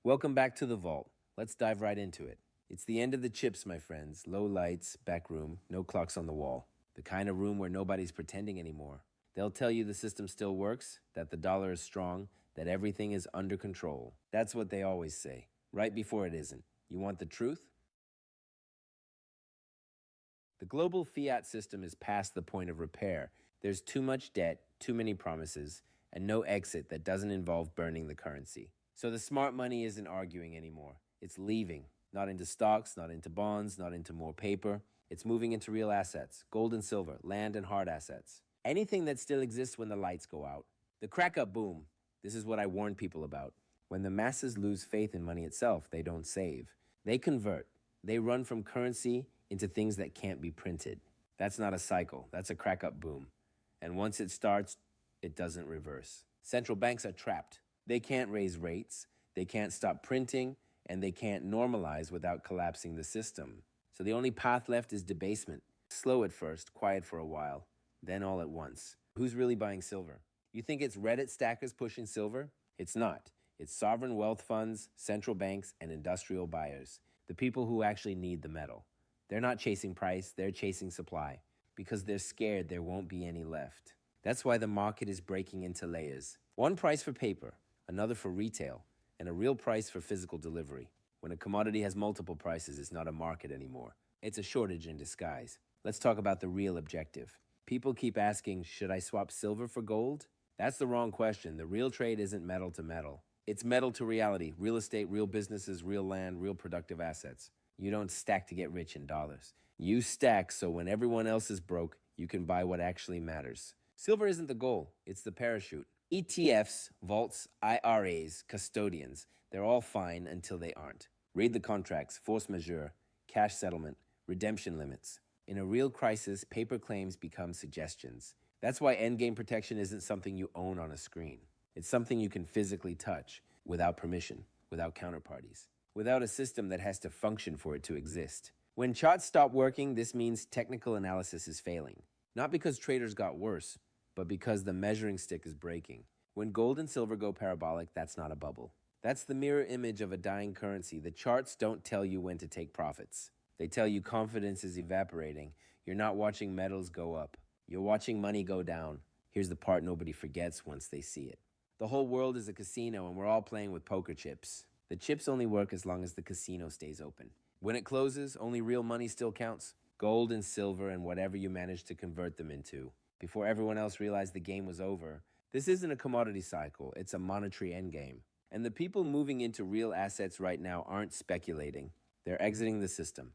Welcome back to the vault. Let's dive right into it. It's the end of the chips, my friends. Low lights, back room, no clocks on the wall. The kind of room where nobody's pretending anymore. They'll tell you the system still works, that the dollar is strong, that everything is under control. That's what they always say, right before it isn't. You want the truth? The global fiat system is past the point of repair. There's too much debt, too many promises, and no exit that doesn't involve burning the currency. So the smart money isn't arguing anymore. It's leaving, not into stocks, not into bonds, not into more paper. It's moving into real assets, gold and silver, land and hard assets. Anything that still exists when the lights go out. The crack up boom. This is what I warn people about. When the masses lose faith in money itself, they don't save. They convert. They run from currency into things that can't be printed. That's not a cycle, that's a crack up boom. And once it starts, it doesn't reverse. Central banks are trapped. They can't raise rates, they can't stop printing, and they can't normalize without collapsing the system. So the only path left is debasement. Slow at first, quiet for a while, then all at once. Who's really buying silver? You think it's Reddit stackers pushing silver? It's not. It's sovereign wealth funds, central banks, and industrial buyers, the people who actually need the metal. They're not chasing price, they're chasing supply, because they're scared there won't be any left. That's why the market is breaking into layers. One price for paper, another for retail, and a real price for physical delivery. When a commodity has multiple prices, it's not a market anymore. It's a shortage in disguise. Let's talk about the real objective. People keep asking, should I swap silver for gold? That's the wrong question. The real trade isn't metal to metal. It's metal to reality, real estate, real businesses, real land, real productive assets. You don't stack to get rich in dollars. You stack so when everyone else is broke, you can buy what actually matters. Silver isn't the goal, it's the parachute. ETFs, vaults, IRAs, custodians, they're all fine until they aren't. Read the contracts, force majeure, cash settlement, redemption limits. In a real crisis, paper claims become suggestions. That's why endgame protection isn't something you own on a screen. It's something you can physically touch without permission, without counterparties, without a system that has to function for it to exist. When charts stop working, this means technical analysis is failing. Not because traders got worse, but because the measuring stick is breaking. When gold and silver go parabolic, that's not a bubble. That's the mirror image of a dying currency. The charts don't tell you when to take profits. They tell you confidence is evaporating. You're not watching metals go up. You're watching money go down. Here's the part nobody forgets once they see it. The whole world is a casino and we're all playing with poker chips. The chips only work as long as the casino stays open. When it closes, only real money still counts. Gold and silver and whatever you manage to convert them into. Before everyone else realized the game was over, this isn't a commodity cycle, it's a monetary endgame. And the people moving into real assets right now aren't speculating. They're exiting the system.